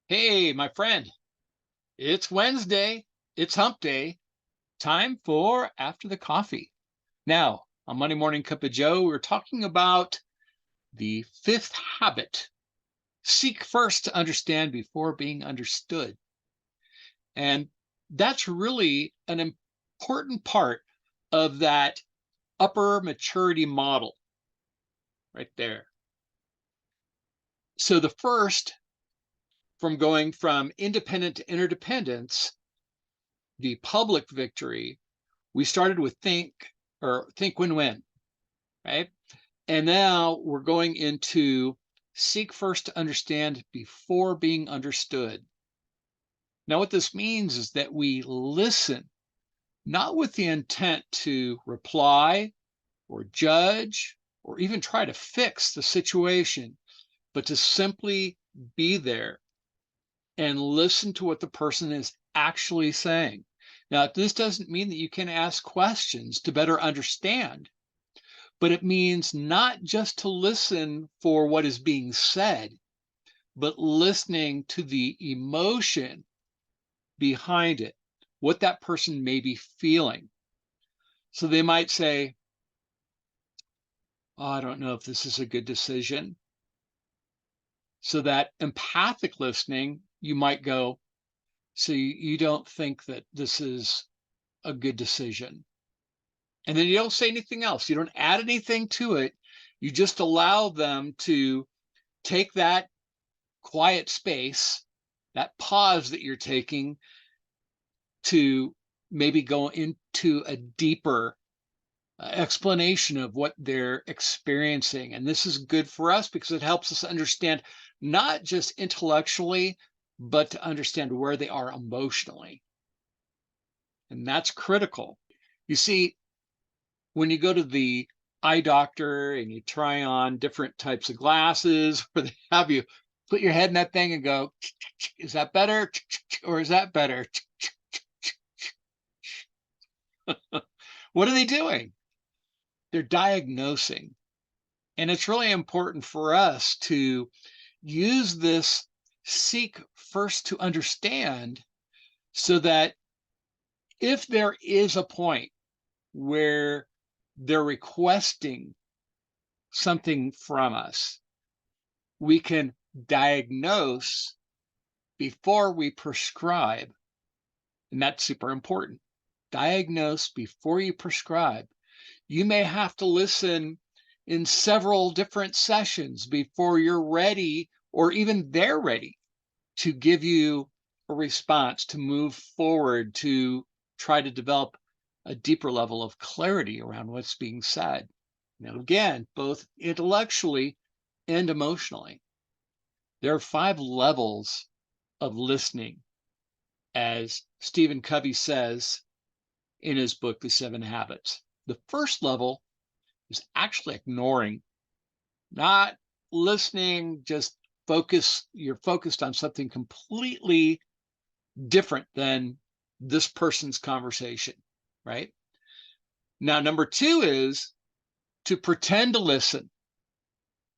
Hey, my friend, it's Wednesday. It's hump day. Time for After the Coffee. Now, on Monday Morning Cup of Joe, we're talking about the fifth habit. Seek first to understand before being understood. And that's really an important part of that upper maturity model right there. So the first, from going from independent to interdependence, the public victory, we started with think win-win, right? And now we're going into seek first to understand before being understood. Now, what this means is that we listen, not with the intent to reply or judge or even try to fix the situation, but to simply be there and listen to what the person is actually saying. Now, this doesn't mean that you can ask questions to better understand, but it means not just to listen for what is being said, but listening to the emotion behind it, what that person may be feeling. So they might say, oh, I don't know if this is a good decision. So that empathic listening, you might go, so you don't think that this is a good decision. And then you don't say anything else. You don't add anything to it. You just allow them to take that quiet space, that pause that you're taking to maybe go into a deeper explanation of what they're experiencing. And this is good for us because it helps us understand not just intellectually, but to understand where they are emotionally. And that's critical. You see, when you go to the eye doctor and you try on different types of glasses, where they have you put your head in that thing and go, is that better? Or is that better? What are they doing? They're diagnosing. And it's really important for us to use this seek first to understand so that if there is a point where they're requesting something from us, we can diagnose before we prescribe. And that's super important. Diagnose before you prescribe. You may have to listen in several different sessions before you're ready, or even they're ready to give you a response, to move forward, to try to develop a deeper level of clarity around what's being said. Now, again, both intellectually and emotionally. There are 5 levels of listening, as Stephen Covey says in his book, The 7 Habits. The first level is actually ignoring, not listening, just you're focused on something completely different than this person's conversation, right? Now, number 2 is to pretend to listen.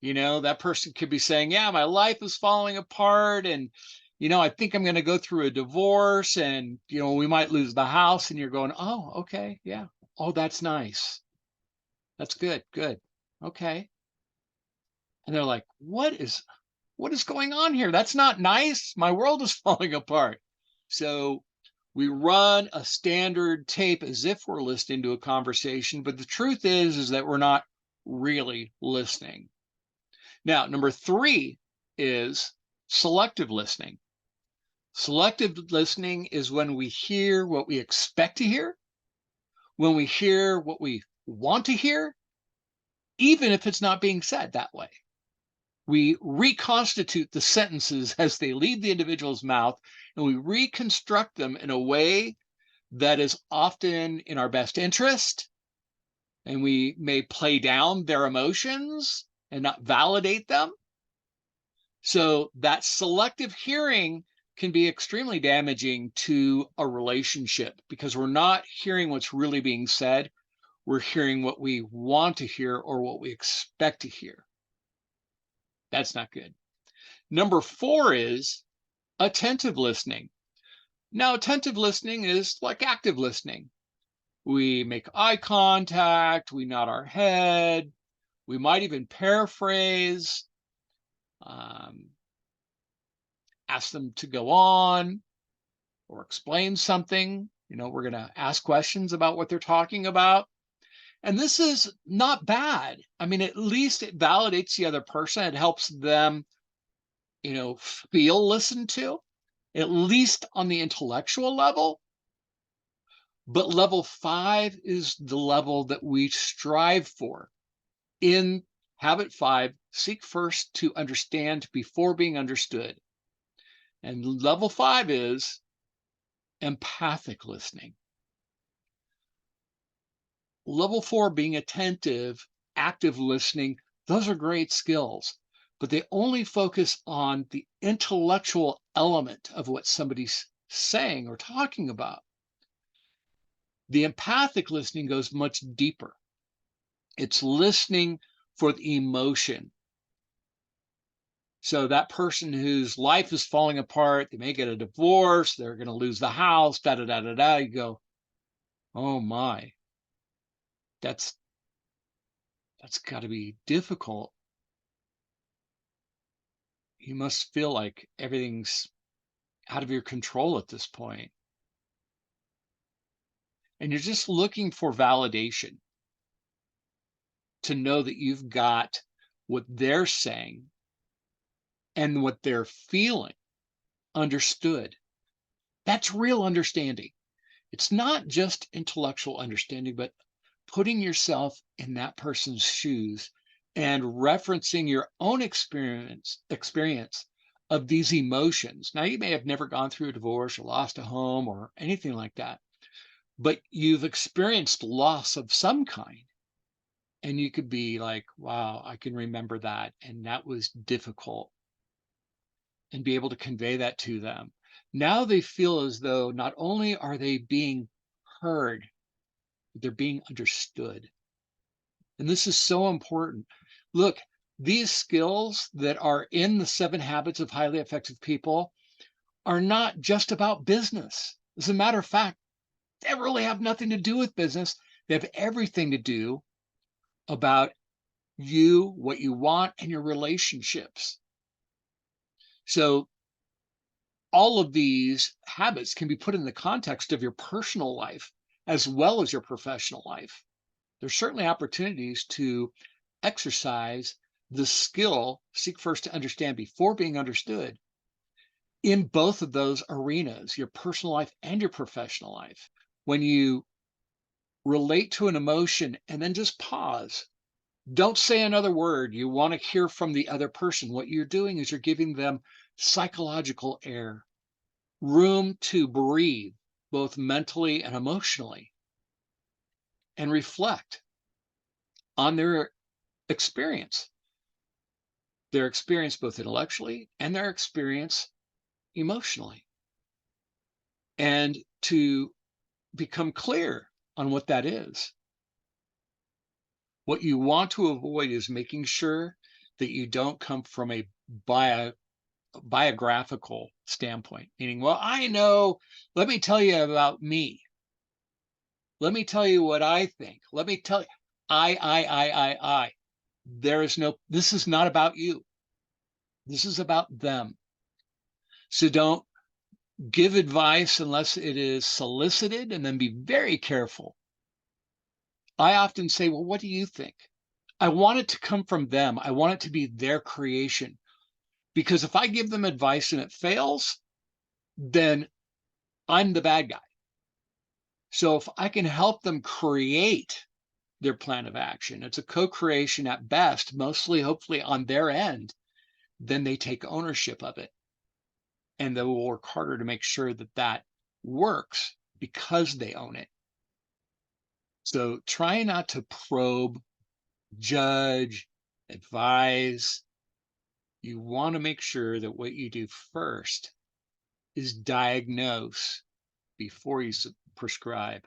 That person could be saying, yeah, my life is falling apart. And, I think I'm going to go through a divorce and, we might lose the house. And you're going, oh, okay. Yeah. Oh, that's nice. That's good. Good. Okay. And they're like, what is going on here? That's not nice. My world is falling apart. So we run a standard tape as if we're listening to a conversation, but the truth is that we're not really listening. Now, number 3 is selective listening. Selective listening is when we hear what we expect to hear, when we hear what we want to hear, even if it's not being said that way. We reconstitute the sentences as they leave the individual's mouth, and we reconstruct them in a way that is often in our best interest. And we may play down their emotions and not validate them. So that selective hearing can be extremely damaging to a relationship because we're not hearing what's really being said. We're hearing what we want to hear or what we expect to hear. That's not good. Number 4 is Attentive listening. Now, attentive listening is like active listening. We make eye contact, we nod our head, we might even paraphrase, um, ask them to go on or explain something. We're going to ask questions about what they're talking about. And this is not bad. I mean, at least it validates the other person. It helps them, feel listened to, at least on the intellectual level. But level 5 is the level that we strive for. In habit 5, seek first to understand before being understood. And level 5 is empathic listening. Level 4, being attentive, active listening, those are great skills, but they only focus on the intellectual element of what somebody's saying or talking about. The empathic listening goes much deeper. It's listening for the emotion. So that person whose life is falling apart, they may get a divorce, they're going to lose the house, da da da da da. You go, oh my, that's got to be difficult. You must feel like everything's out of your control at this point. And you're just looking for validation to know that you've got what they're saying and what they're feeling understood. That's real understanding. It's not just intellectual understanding, but putting yourself in that person's shoes and referencing your own experience of these emotions. Now, you may have never gone through a divorce or lost a home or anything like that, but you've experienced loss of some kind. And you could be like, wow, I can remember that. And that was difficult. And be able to convey that to them. Now they feel as though not only are they being heard, they're being understood. And this is so important. Look, these skills that are in the 7 habits of highly effective people are not just about business. As a matter of fact, they really have nothing to do with business. They have everything to do about you, what you want, and your relationships. So all of these habits can be put in the context of your personal life as well as your professional life. There's certainly opportunities to exercise the skill, seek first to understand before being understood, in both of those arenas, your personal life and your professional life. When you relate to an emotion and then just pause, don't say another word. You want to hear from the other person. What you're doing is you're giving them psychological air, room to breathe, both mentally and emotionally, and reflect on their experience both intellectually and their experience emotionally, and to become clear on what that is. What you want to avoid is making sure that you don't come from a biographical standpoint, meaning, well, I know, let me tell you about me. Let me tell you what I think. Let me tell you, I. This is not about you. This is about them. So don't give advice unless it is solicited, and then be very careful. I often say, well, what do you think? I want it to come from them. I want it to be their creation. Because if I give them advice and it fails, then I'm the bad guy. So if I can help them create their plan of action, it's a co-creation at best, mostly hopefully on their end, then they take ownership of it. And they will work harder to make sure that that works because they own it. So try not to probe, judge, advise. You want to make sure that what you do first is diagnose before you prescribe,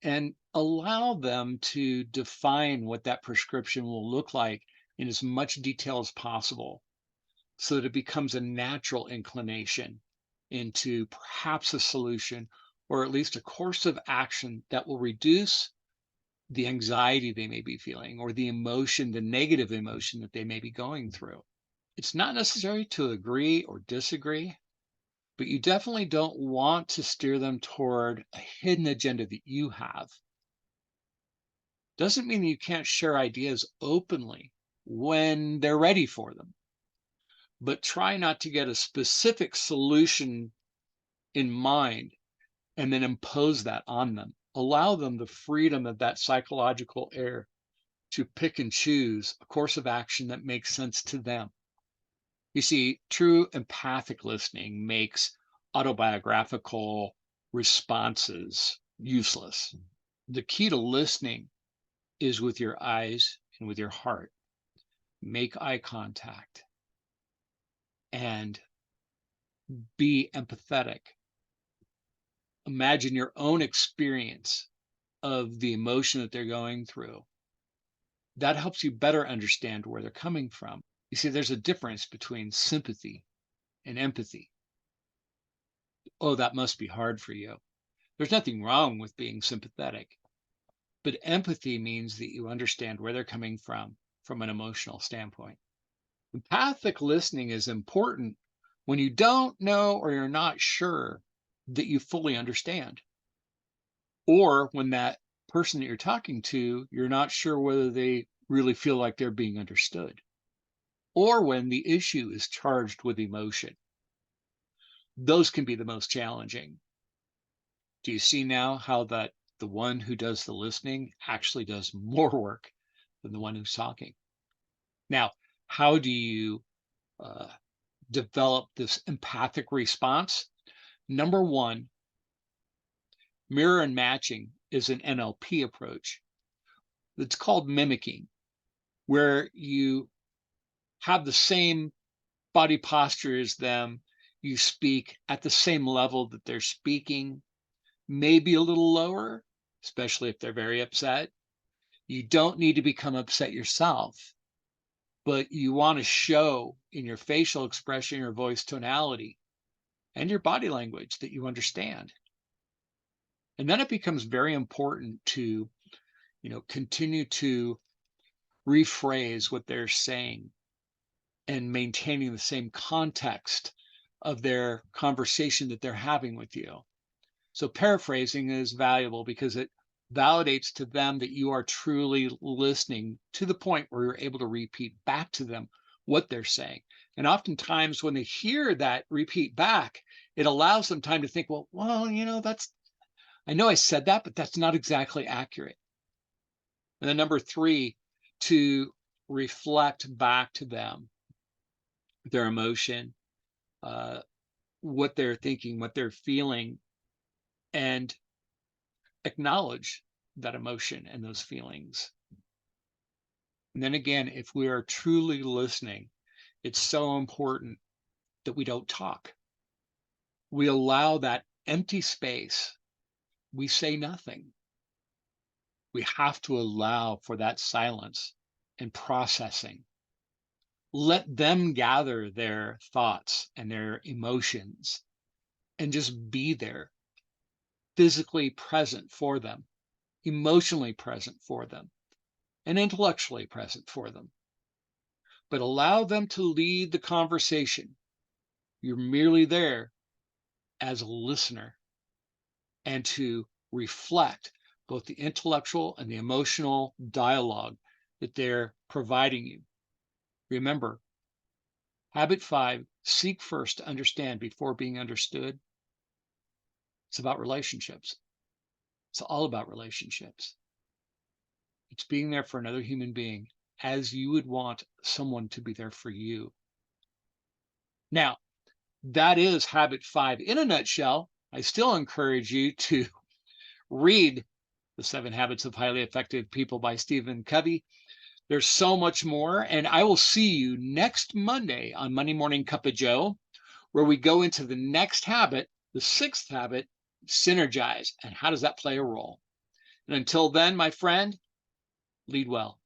and allow them to define what that prescription will look like in as much detail as possible so that it becomes a natural inclination. into perhaps a solution or at least a course of action that will reduce the anxiety they may be feeling or the emotion, the negative emotion that they may be going through. It's not necessary to agree or disagree, but you definitely don't want to steer them toward a hidden agenda that you have. Doesn't mean that you can't share ideas openly when they're ready for them, but try not to get a specific solution in mind and then impose that on them. Allow them the freedom of that psychological air to pick and choose a course of action that makes sense to them. You see, true empathic listening makes autobiographical responses useless. The key to listening is with your eyes and with your heart. Make eye contact and be empathetic. Imagine your own experience of the emotion that they're going through. That helps you better understand where they're coming from. You see, there's a difference between sympathy and empathy. Oh, that must be hard for you. There's nothing wrong with being sympathetic, but empathy means that you understand where they're coming from an emotional standpoint. Empathic listening is important when you don't know or you're not sure that you fully understand, or when that person that you're talking to, you're not sure whether they really feel like they're being understood, or when the issue is charged with emotion. Those can be the most challenging. Do you see now how that the one who does the listening actually does more work than the one who's talking? Now, how do you uh, develop this empathic response? Number one, mirror and matching is an NLP approach. It's called mimicking, where you have the same body posture as them, you speak at the same level that they're speaking, maybe a little lower, especially if they're very upset. You don't need to become upset yourself, but you want to show in your facial expression, your voice tonality, and your body language that you understand. And then it becomes very important to, continue to rephrase what they're saying and maintaining the same context of their conversation that they're having with you. So paraphrasing is valuable because it validates to them that you are truly listening to the point where you're able to repeat back to them what they're saying. And oftentimes when they hear that repeat back, it allows them time to think, that's, I know I said that, but that's not exactly accurate. And then number three, to reflect back to them their emotion, uh, what they're thinking, what they're feeling, and acknowledge that emotion and those feelings. And then again, if we are truly listening, it's so important that we don't talk. We allow that empty space. We say nothing. We have to allow for that silence and processing. Let them gather their thoughts and their emotions and just be there, physically present for them, emotionally present for them, and intellectually present for them. But allow them to lead the conversation. You're merely there as a listener and to reflect both the intellectual and the emotional dialogue that they're providing you. Remember, habit 5, seek first to understand before being understood. It's about relationships. It's all about relationships. It's being there for another human being as you would want someone to be there for you. Now, that is habit 5 in a nutshell. I still encourage you to read The 7 Habits of Highly Effective People by Stephen Covey. There's so much more. And I will see you next Monday on Monday Morning Cup of Joe, where we go into the next habit, the 6th habit, synergize. And how does that play a role? And until then, my friend, lead well.